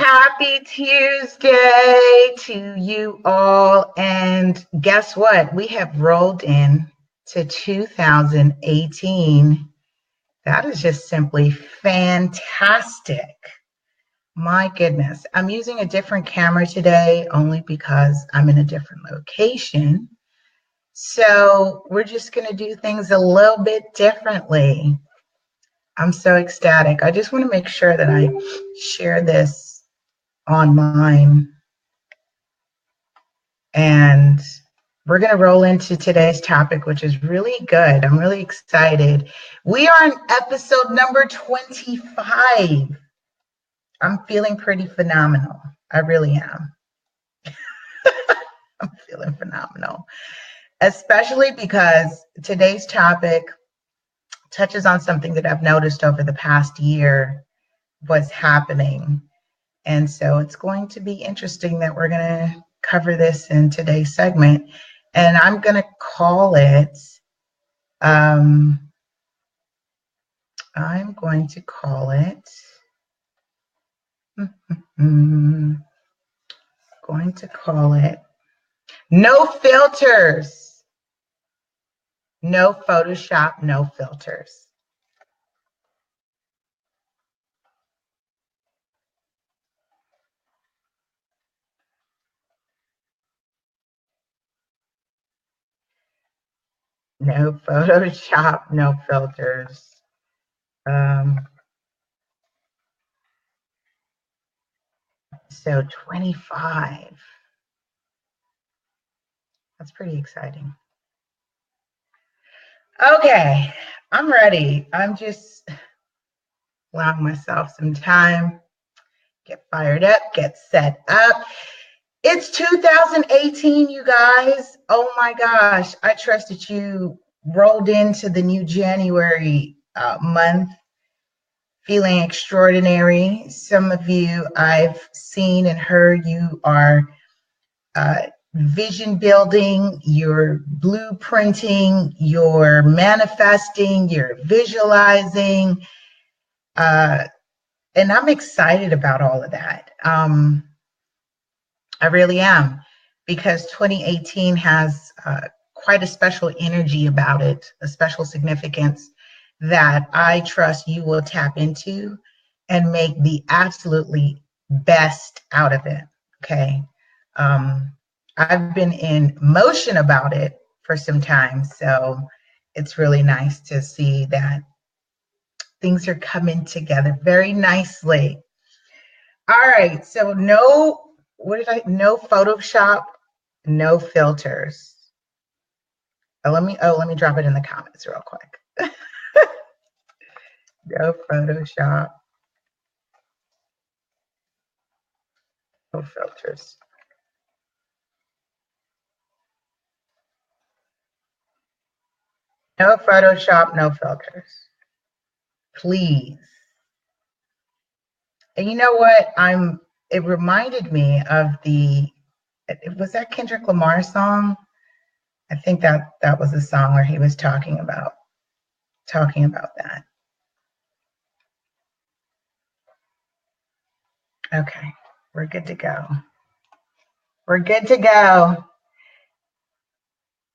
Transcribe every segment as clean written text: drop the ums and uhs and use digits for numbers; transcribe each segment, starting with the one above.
Happy Tuesday to you all. And guess what? We have rolled in to 2018. That is just simply fantastic. My goodness. I'm using a different camera today only because I'm in a different location. So we're just going to do things a little bit differently. I'm so ecstatic. I just want to make sure that I share this online. And we're going to roll into today's topic, which is really good. I'm really excited. We are on episode number 25. I'm feeling pretty phenomenal. I really am. I'm feeling phenomenal, especially because today's topic touches on something that I've noticed over the past year was happening. And so it's going to be interesting that we're going to cover this in today's segment. And I'm going to call it, No Filters. No Photoshop, no filters. No Photoshop, no filters. So 25. That's pretty exciting. Okay, I'm ready. I'm just allowing myself some time, get fired up, get set up. It's 2018, you guys. Oh my gosh. I trust that you rolled into the new January month feeling extraordinary. Some of you I've seen and heard you are vision building, you're blueprinting, you're manifesting, you're visualizing. And I'm excited about all of that. I really am, because 2018 has quite a special energy about it, a special significance that I trust you will tap into and make the absolutely best out of it, okay? I've been in motion about it for some time, so it's really nice to see that things are coming together very nicely. All right, so no Photoshop, no filters. Let me drop it in the comments real quick. No Photoshop, no filters. No Photoshop, no filters. Please. And you know what? It reminded me of was that Kendrick Lamar song? I think that was the song where he was talking about that. Okay, we're good to go. We're good to go.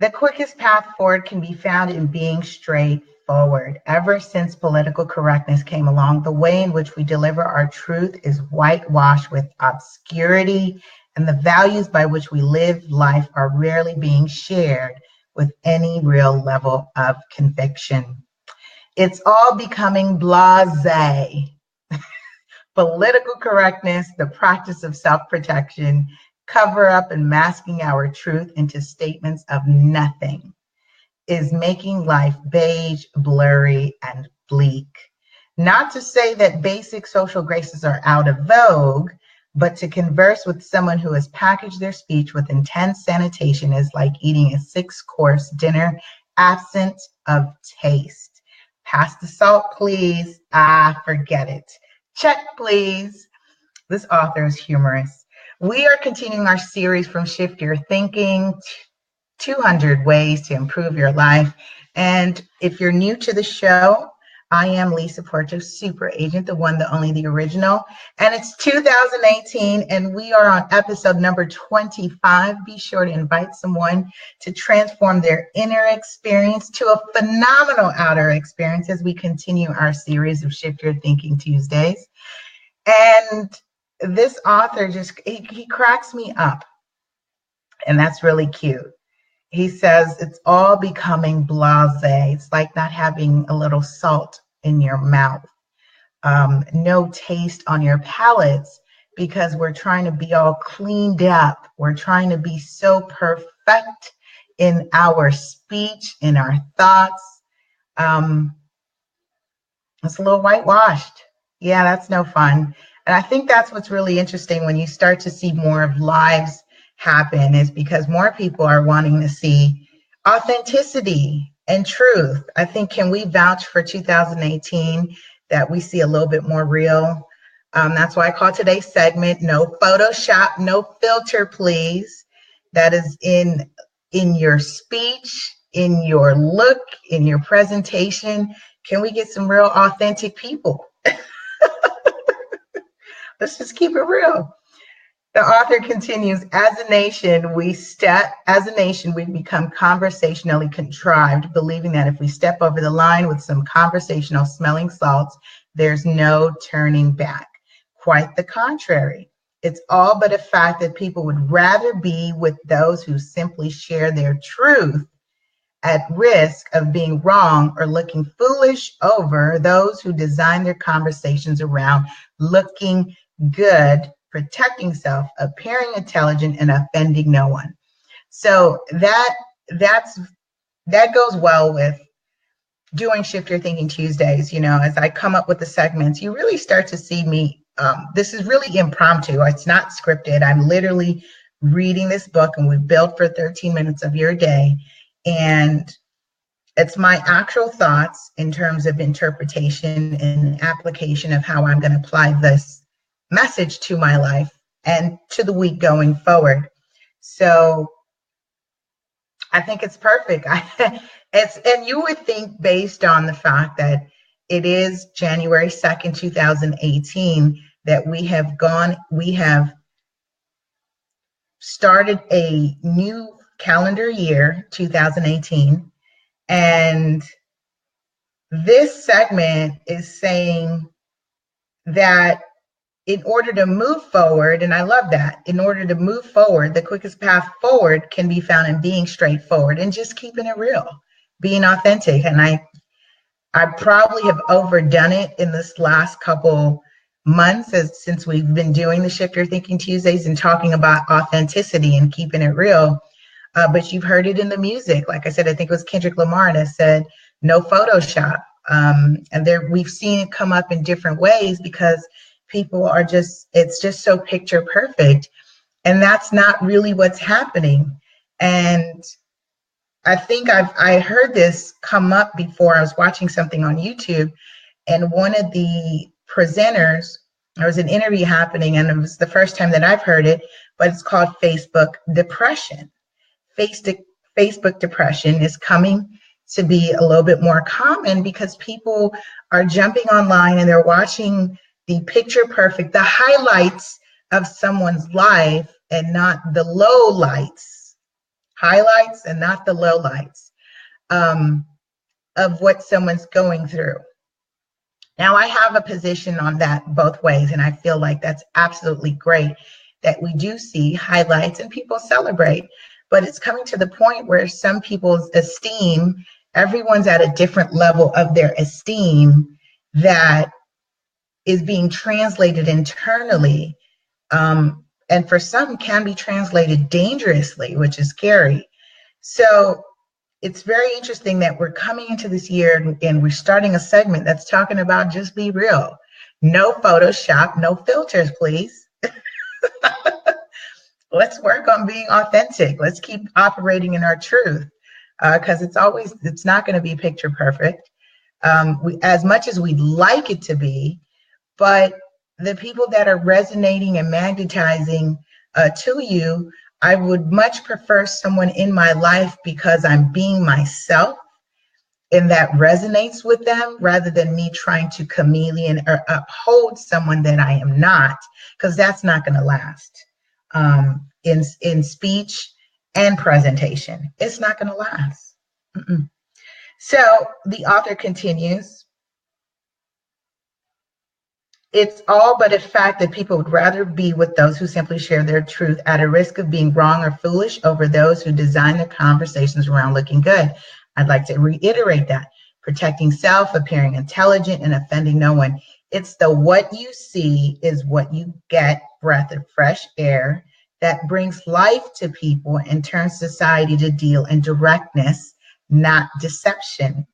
The quickest path forward can be found in being straightforward. Ever since political correctness came along, the way in which we deliver our truth is whitewashed with obscurity, and the values by which we live life are rarely being shared with any real level of conviction. It's all becoming blasé. Political correctness, the practice of self-protection, cover up and masking our truth into statements of nothing, is making life beige, blurry, and bleak. Not to say that basic social graces are out of vogue, but to converse with someone who has packaged their speech with intense sanitation is like eating a 6-course dinner absent of taste. Pass the salt, please. Forget it. Check, please. This author is humorous. We are continuing our series from Shift Your Thinking, 200 Ways to Improve Your Life. And if you're new to the show, I am Lisa Porter, super agent, the one, the only, the original. And it's 2018, and we are on episode number 25. Be sure to invite someone to transform their inner experience to a phenomenal outer experience as we continue our series of Shift Your Thinking Tuesdays. And this author he cracks me up, and that's really cute. He says it's all becoming blasé. It's like not having a little salt in your mouth, no taste on your palates, because we're trying to be all cleaned up. We're trying to be so perfect in our speech, in our thoughts. It's a little whitewashed. Yeah, that's no fun. And I think that's what's really interesting when you start to see more of lives happen, is because more people are wanting to see authenticity and truth. I think, can we vouch for 2018 that we see a little bit more real? That's why I call today's segment "No Photoshop, No Filter, Please." That is in your speech, in your look, in your presentation. Can we get some real authentic people? Let's just keep it real. The author continues, as a nation, we've become conversationally contrived, believing that if we step over the line with some conversational smelling salts, there's no turning back. Quite the contrary. It's all but a fact that people would rather be with those who simply share their truth, at risk of being wrong or looking foolish, over those who design their conversations around looking good, protecting self, appearing intelligent, and offending no one. So that goes well with doing Shift Your Thinking Tuesdays. As I come up with the segments, you really start to see me. This is really impromptu. It's not scripted. I'm literally reading this book, and we've built for 13 minutes of your day. And it's my actual thoughts in terms of interpretation and application of how I'm going to apply this message to my life and to the week going forward. So I think it's perfect. And you would think, based on the fact that it is January 2nd, 2018, that we have started a new calendar year, 2018. And this segment is saying that in order to move forward, and I love that, in order to move forward, the quickest path forward can be found in being straightforward and just keeping it real, being authentic. And I probably have overdone it in this last couple months since we've been doing the Shift Your Thinking Tuesdays and talking about authenticity and keeping it real. But you've heard it in the music. Like I said, I think it was Kendrick Lamar that said, no Photoshop. And we've seen it come up in different ways because people it's just so picture perfect. And that's not really what's happening. And I think I heard this come up before. I was watching something on YouTube, and one of the presenters, there was an interview happening, and it was the first time that I've heard it, but it's called Facebook depression. Facebook depression is coming to be a little bit more common because people are jumping online and they're watching the picture perfect, the highlights of someone's life and not the low lights. Highlights and not the low lights of what someone's going through. Now, I have a position on that both ways, and I feel like that's absolutely great that we do see highlights and people celebrate. But it's coming to the point where some people's esteem, everyone's at a different level of their esteem that is being translated internally. And for some can be translated dangerously, which is scary. So it's very interesting that we're coming into this year and we're starting a segment that's talking about just be real. No Photoshop, no filters, please. Let's work on being authentic. Let's keep operating in our truth, because it's not going to be picture perfect, as much as we'd like it to be. But the people that are resonating and magnetizing to you, I would much prefer someone in my life because I'm being myself and that resonates with them, rather than me trying to chameleon or uphold someone that I am not, because that's not going to last. In speech and presentation, it's not going to last. Mm-mm. So the author continues. It's all but a fact that people would rather be with those who simply share their truth, at a risk of being wrong or foolish, over those who design their conversations around looking good. I'd like to reiterate that. Protecting self, appearing intelligent, and offending no one. It's the what you see is what you get breath of fresh air that brings life to people and turns society to deal in directness, not deception.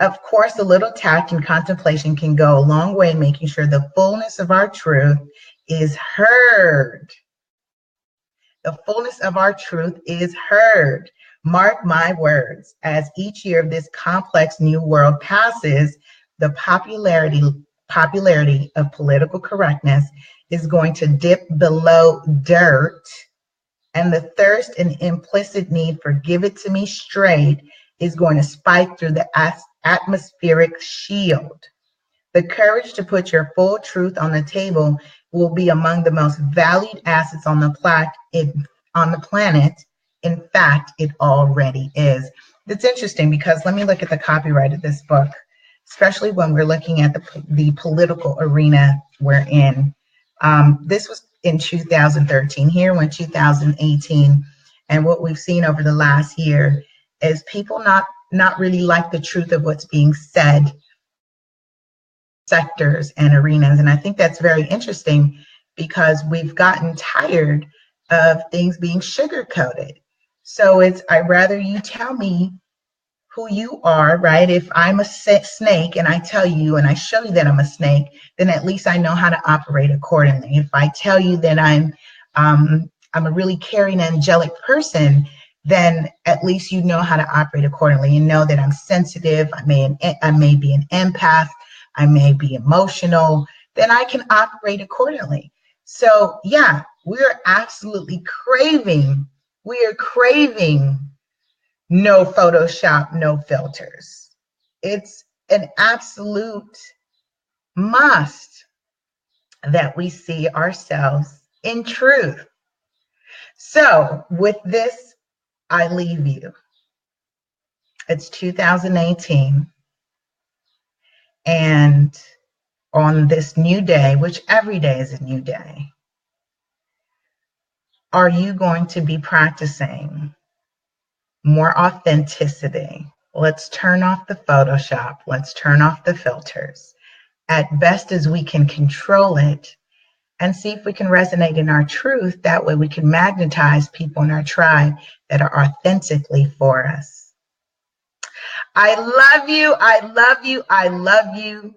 Of course, a little tact and contemplation can go a long way in making sure the fullness of our truth is heard. The fullness of our truth is heard. Mark my words, as each year of this complex new world passes, the popularity of political correctness is going to dip below dirt, and the thirst and implicit need for give it to me straight is going to spike through the atmospheric shield. The courage to put your full truth on the table will be among the most valued assets on the planet. In fact, it already is. It's interesting because let me look at the copyright of this book, especially when we're looking at the political arena we're in. This was in 2013. Here we're in 2018, and what we've seen over the last year is people not really like the truth of what's being said, sectors and arenas. And I think that's very interesting because we've gotten tired of things being sugar coated. So I'd rather you tell me who you are, right? If I'm a snake and I tell you and I show you that I'm a snake, then at least I know how to operate accordingly. If I tell you that I'm a really caring, angelic person, then at least you know how to operate accordingly. You know that I'm sensitive. I may be an empath. I may be emotional. Then I can operate accordingly. So yeah, we're absolutely craving. We are craving no Photoshop, no filters. It's an absolute must that we see ourselves in truth. So with this, I leave you. It's 2018. And on this new day, which every day is a new day, are you going to be practicing more authenticity? Let's turn off the Photoshop. Let's turn off the filters. At best as we can control it, and see if we can resonate in our truth. That way we can magnetize people in our tribe that are authentically for us. I love you. I love you. I love you.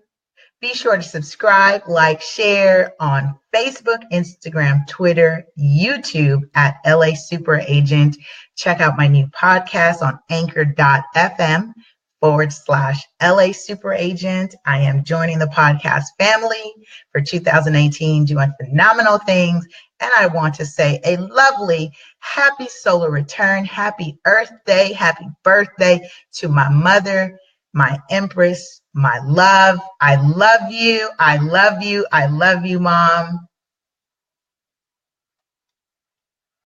Be sure to subscribe, like, share on Facebook, Instagram, Twitter, YouTube at LA Super Agent. Check out my new podcast on anchor.fm/LA Super Agent. I am joining the podcast family for 2018, doing phenomenal things. And I want to say a lovely, happy solar return, happy Earth Day, happy birthday to my mother, my empress, my love. I love you. I love you. I love you, Mom.